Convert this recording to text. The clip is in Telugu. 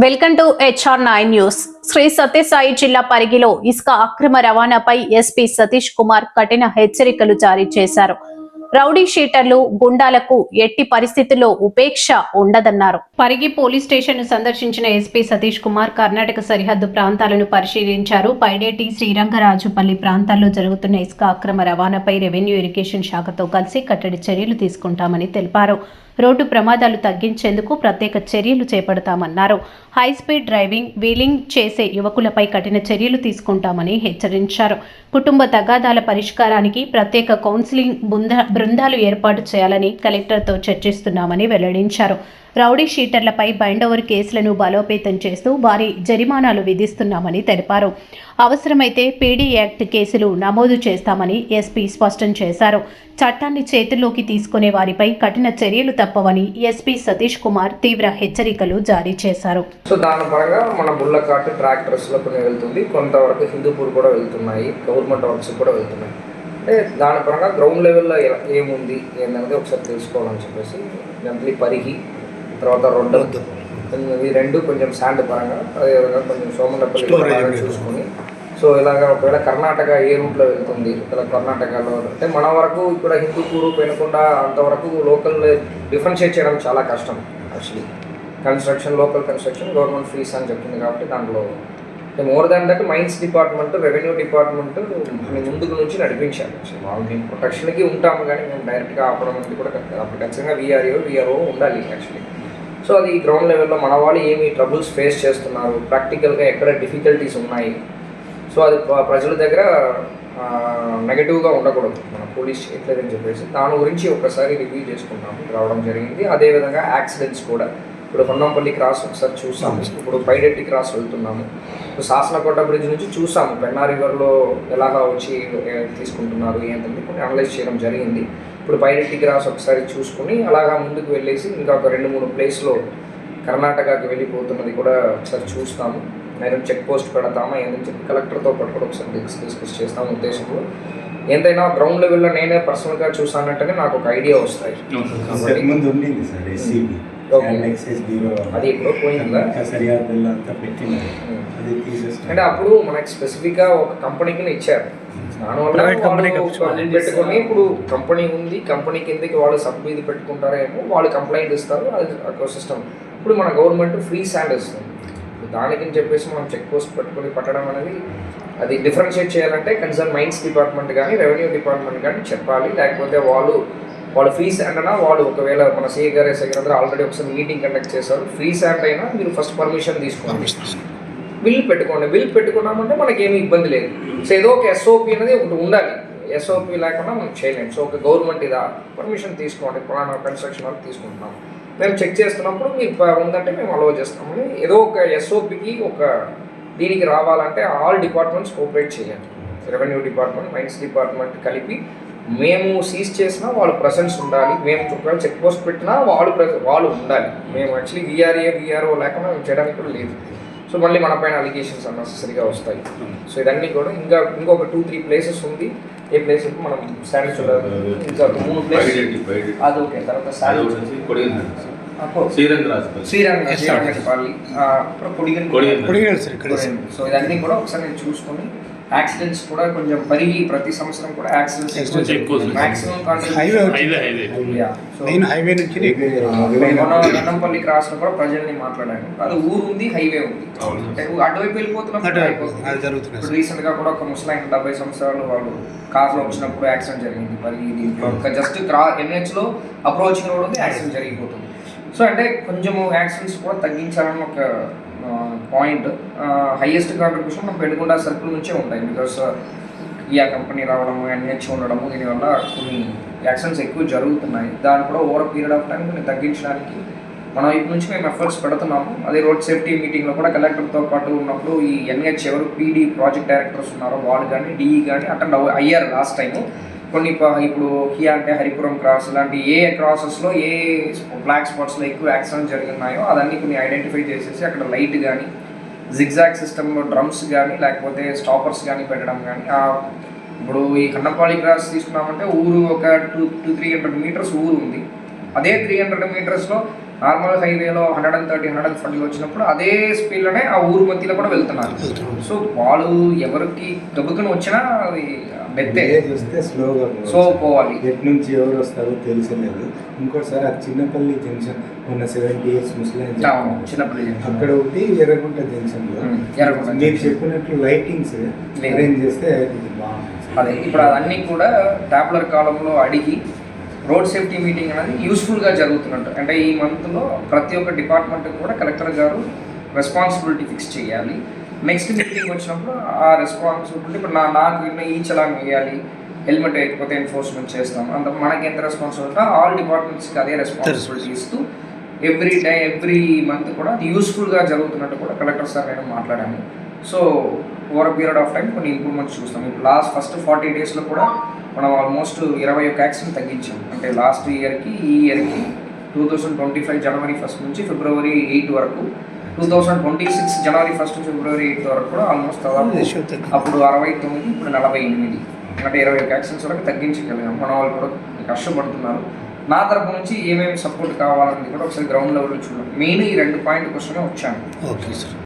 Welcome to HR9 news. Sri Sathya Sai జిల్లా పరిగిలో ఇసుక అక్రమ రవాణాపై ఎస్పీ సతీష్ కుమార్ కఠిన హెచ్చరికలు జారీ చేశారు. రౌడీ షీటర్లు, గుండాలకు ఎట్టి పరిస్థితుల్లో ఉపేక్ష ఉండదన్నారు. పరిగి పోలీస్ స్టేషన్ ను సందర్శించిన ఎస్పీ సతీష్ కుమార్ కర్ణాటక సరిహద్దు ప్రాంతాలను పరిశీలించారు. పైడేటి, శ్రీరంగరాజుపల్లి ప్రాంతాల్లో జరుగుతున్న ఇసుక అక్రమ రవాణాపై రెవెన్యూ ఇరిగేషన్ శాఖతో కలిసి కట్టడి చర్యలు తీసుకుంటామని తెలిపారు. రోడ్డు ప్రమాదాలు తగ్గించేందుకు ప్రత్యేక చర్యలు చేపడతామన్నారు. హై స్పీడ్ డ్రైవింగ్, వీలింగ్ చేసే యువకులపై కఠిన చర్యలు తీసుకుంటామని హెచ్చరించారు. కుటుంబ తగాదాల పరిష్కారానికి ప్రత్యేక కౌన్సిలింగ్ బృందాలు ఏర్పాటు చేయాలని కలెక్టర్తో చర్చిస్తున్నామని వెల్లడించారు. రౌడీ షీటర్లపై బైండోవర్ కేసులను బలోపేతం చేస్తూ భారీ జరిమానాలు విధిస్తున్నామని తెలిపారు. అవసరమైతే పీడీ యాక్ట్ కేసులు నమోదు చేస్తామని ఎస్పీ స్పష్టం చేశారు. చట్టాన్ని చేతుల్లోకి తీసుకునే వారిపై కఠిన చర్యలు తప్పవని ఎస్పీ సతీష్ కుమార్ తీవ్ర హెచ్చరికలు జారీ చేశారు. సో దాని పరంగా మన బుల్లకాట్ ట్రాక్టర్స్లో కొన్ని వెళ్తుంది, కొంతవరకు హిందూపూర్ కూడా వెళ్తున్నాయి, గవర్నమెంట్ వర్క్స్ కూడా వెళ్తున్నాయి. అంటే దాని పరంగా గ్రౌండ్ లెవెల్లో ఏముంది ఏంటనేది ఒకసారి తెలుసుకోవాలని చెప్పేసి మంత్లీ పరిగి తర్వాత రొడ్డు ఈ రెండు కొంచెం శాండ్ పరంగా, అదేవిధంగా కొంచెం సోమనపల్లి చూసుకొని, సో ఇలాగ ఒకవేళ కర్ణాటక ఏ రూట్లో వెళ్తుంది, ఇలా కర్ణాటకలో అంటే మన వరకు ఇక్కడ హిందూపూరు, పెనుకొండ అంతవరకు లోకల్ డిఫరెన్షియేట్ చేయడం చాలా కష్టం. Actually construction, local construction government fees అని చెప్తుంది కాబట్టి దాంట్లో more than that mines department, revenue department ముందుకు నుంచి నడిపించాలి. వాళ్ళు మేము ప్రొటెక్షన్కి ఉంటాము, కానీ మేము డైరెక్ట్గా ఆపడం అనేది కూడా అప్పుడు ఖచ్చితంగా విఆర్ఓ ఉండాలి యాక్చువల్లీ. సో అది గ్రౌండ్ లెవెల్లో మన వాళ్ళు ఏమి ట్రబుల్స్ ఫేస్ చేస్తున్నారు, ప్రాక్టికల్గా ఎక్కడ డిఫికల్టీస్ ఉన్నాయి, సో అది ప్రజల దగ్గర నెగటివ్గా ఉండకూడదు, మన పోలీస్ చేయట్లేదని చెప్పేసి దాని గురించి ఒకసారి రివ్యూ చేసుకుంటాము, రావడం జరిగింది. అదేవిధంగా యాక్సిడెంట్స్ కూడా ఇప్పుడు హొన్నంపల్లి క్రాస్ ఒకసారి చూసాము, ఇప్పుడు పైడెట్టి క్రాస్ వెళ్తున్నాము, ఇప్పుడు శాసనకోట బ్రిడ్జ్ నుంచి చూసాము పెన్నా రివర్లో ఎలాగా వచ్చి తీసుకుంటున్నారు ఏంటంటే కొన్ని అనలైజ్ చేయడం జరిగింది. ఇప్పుడు పైడెట్టి క్రాస్ ఒకసారి చూసుకుని అలాగా ముందుకు వెళ్ళేసి ఇంకా ఒక 2-3 ప్లేస్లో కర్ణాటకకి వెళ్ళిపోతున్నది కూడా ఒకసారి చూస్తాము. నేను చెక్ పోస్ట్ పెడతామా ఏంటని చెప్పి కలెక్టర్తో పాటు కూడా ఒకసారి డిస్కస్ చేస్తాము ఉద్దేశంలో. ఎంతైనా గ్రౌండ్ లెవెల్లో నేనే పర్సనల్గా చూసానంటేనే నాకు ఒక ఐడియా వస్తాయి. అది ఎప్పుడో పోయిందా అంటే అప్పుడు మనకి స్పెసిఫిక్గా ఒక కంపెనీకి ఇచ్చారు, దానివల్ల పెట్టుకొని ఇప్పుడు కంపెనీ ఉంది, కంపెనీ కిందకి వాళ్ళు సబ్ ఇది పెట్టుకుంటారేమో, వాళ్ళు కంప్లైంట్ ఇస్తారు, అది సిస్టమ్. ఇప్పుడు మన గవర్నమెంట్ ఫ్రీ శాండ్ ఇస్తుంది, దానికి చెప్పేసి మనం చెక్ పోస్ట్ పెట్టుకొని పట్టడం అనేది అది డిఫరెన్షియేట్ చేయాలంటే కన్సర్న్ మైన్స్ డిపార్ట్మెంట్ కానీ రెవెన్యూ డిపార్ట్మెంట్ కానీ చెప్పాలి. లేకపోతే వాళ్ళు ఫ్రీ శాండ్ అయినా వాళ్ళు ఒకవేళ మన సిఏ గారు ఎస్ఐ గారు ఆల్రెడీ ఒకసారి మీటింగ్ కండక్ట్ చేశారు, ఫ్రీ శాండ్ అయినా మీరు ఫస్ట్ పర్మిషన్ తీసుకోండి, బిల్ పెట్టుకోండి. బిల్ పెట్టుకున్నామంటే మనకేమీ ఇబ్బంది లేదు. సో ఏదో ఒక ఎస్ఓపి అనేది ఒకటి ఉండాలి, ఎస్ఓపి లేకుండా మనం చేయలేము. సో ఒక గవర్నమెంట్ ఇదా పర్మిషన్ తీసుకోండి, పురాణ కన్స్ట్రక్షన్ వరకు తీసుకుంటున్నాం, మేము చెక్ చేస్తున్నప్పుడు మీరు ఉందంటే మేము అలౌ చేస్తామని ఏదో ఒక ఎస్ఓపికి ఒక దీనికి రావాలంటే ఆల్ డిపార్ట్మెంట్స్ కోఆపరేట్ చేయాలి. రెవెన్యూ డిపార్ట్మెంట్, మైన్స్ డిపార్ట్మెంట్ కలిపి మేము సీజ్ చేసినా వాళ్ళు ప్రెసెన్స్ ఉండాలి, మేము ఒకవేళ చెక్ పోస్ట్ పెట్టినా వాళ్ళు ఉండాలి. మేము యాక్చువల్లీ విఆర్ఓ లేకుండా మేము చేయడానికి కూడా లేదు. సో మళ్ళీ మన పైన అలిగేషన్స్ అన్నెసరీగా వస్తాయి. సో ఇదన్నీ కూడా ఇంకొక 2-3 ప్లేసెస్ ఉంది. ఏ ప్లేస్ మనం శాండ్ చూడాలి, ఇంకా 3 ప్లేసెస్ అది ఓకే. తర్వాత శ్రీరంగపల్లి, సో ఇదన్నీ కూడా ఒకసారి నేను చూసుకొని యాక్సిడెంట్స్ కూడా కొంచెం పరిగి ప్రతి సంవత్సరం కూడా యాక్సిడెంట్స్ మాక్సిమం హొన్నంపల్లి క్రాస్ లో కూడా ప్రజల్ని మాట్లాడాను. అది ఊరు ఉంది, హైవే ఉంది, అటువైపు వెళ్ళిపోతున్నప్పుడు రీసెంట్ గా కూడా ఒక ముసలాయన 70 సంవత్సరాలు వాళ్ళు కార్ లో వచ్చినప్పుడు యాక్సిడెంట్ జరిగింది. పరిగి దీంట్లో జస్ట్ NH లో అప్రోచింగ్ రోడ్ ఉంది, యాక్సిడెంట్ జరిగిపోతుంది. సో అంటే కొంచెం యాక్సిడెంట్స్ కూడా తగ్గించాలని ఒక పాయింట్. హైయెస్ట్ కాంట్రిబ్యూషన్ మనం పెనుకొండ సర్కిల్ నుంచే ఉంటాయి, బికాస్ కియా కంపెనీ రావడము, NH ఉండడము, దీనివల్ల కొన్ని యాక్సిడెంట్స్ ఎక్కువ జరుగుతున్నాయి. దాన్ని కూడా ఓవర్ పీరియడ్ ఆఫ్ టైం కొన్ని తగ్గించడానికి మన వైపు నుంచి మేము ఎఫర్ట్స్ పెడుతున్నాము. అదే రోడ్ సేఫ్టీ మీటింగ్లో కూడా కలెక్టర్తో పాటు ఉన్నప్పుడు ఈ NH ఎవరు పీడీ ప్రాజెక్ట్ డైరెక్టర్స్ ఉన్నారో వాళ్ళు కానీ DE కానీ అటెండ్ అయ్యారు లాస్ట్ టైము. కొన్ని ఇప్పుడు కియా అంటే హరిపురం క్రాస్ ఇలాంటి ఏ క్రాసెస్లో ఏ బ్లాక్ స్పాట్స్లో ఎక్కువ యాక్సిడెంట్ జరిగినాయో అదన్నీ కొన్ని ఐడెంటిఫై చేసేసి అక్కడ లైట్ కానీ జిగ్జాగ్ సిస్టంలో డ్రమ్స్ కానీ లేకపోతే స్టాపర్స్ కానీ పెట్టడం కానీ. ఇప్పుడు ఈ హొన్నంపల్లి క్రాస్ తీసుకున్నామంటే ఊరు ఒక 200-300 మీటర్స్ ఊరు ఉంది. అదే 300 మీటర్స్లో నార్మల్ హైవేలో 130, 140 వచ్చినప్పుడు అదే స్పీడ్లోనే ఆ ఊరు మధ్యలో కూడా వెళ్తున్నారు. సో వాళ్ళు ఎవరికి గబుకుని వచ్చినా అది బెత్తే చూస్తే స్లోగా సో పోవాలి. ఎటు నుంచి ఎవరు వస్తారో తెలిసలేదు. ఇంకోటిసారి ఆ చిన్నపల్లి జంక్షన్ ఉన్న 70 years ముస్లిం చిన్నపల్లి అక్కడ ఒకటి ఎర్రగుంట జంక్షన్ లో ఎర్రగుంట మీరు చెప్పినట్లు లైటింగ్స్ అరేంజ్ చేస్తే ఇది బాగుంటుంది. అదే ఇప్పుడు అవన్నీ కూడా టాపులర్ కాలంలో అడిగి రోడ్ సేఫ్టీ మీటింగ్ అనేది యూస్ఫుల్గా జరుగుతున్నట్టు. అంటే ఈ మంత్లో ప్రతి ఒక్క డిపార్ట్మెంట్ కూడా కలెక్టర్ గారు రెస్పాన్సిబిలిటీ ఫిక్స్ చేయాలి. నెక్స్ట్ మీటింగ్ వచ్చినప్పుడు ఆ రెస్పాన్సిబిలిటీ ఇప్పుడు నాకు ఈ చలాన్ వేయాలి, హెల్మెట్ వేయకపోతే ఎన్ఫోర్స్మెంట్ చేస్తాం, అంత మనకి ఎంత రెస్పాన్సిబిలిటీ ఆల్ డిపార్ట్మెంట్స్కి అదే రెస్పాన్సిబిలిటీ ఇస్తూ ఎవ్రీ మంత్ కూడా అది యూస్ఫుల్గా జరుగుతున్నట్టు కూడా కలెక్టర్ సార్ నేను మాట్లాడాను. So over period of time కొన్ని ఇంప్రూవ్మెంట్స్ చూస్తాం. ఇప్పుడు ఫస్ట్ 40 daysలో కూడా మనం ఆల్మోస్ట్ 21 యాక్సిడెంట్ తగ్గించాం. అంటే లాస్ట్ ఇయర్కి ఈ ఇయర్కి 2025 January 1st నుంచి February 8 వరకు, 2026 January 1st నుంచి February 8 వరకు కూడా ఆల్మోస్ట్ అప్పుడు 69, ఇప్పుడు 48, అంటే 21 యాక్సిడెంట్స్ వరకు తగ్గించగలిగాం. మన వాళ్ళు కూడా కష్టపడుతున్నారు. నా తరపు నుంచి ఏమేమి సపోర్ట్ కావాలని కూడా ఒకసారి గ్రౌండ్ లెవెల్లో చూడాలి. మెయిన్ ఈ 2 పాయింట్ కోసమే వచ్చాను. Okay sir.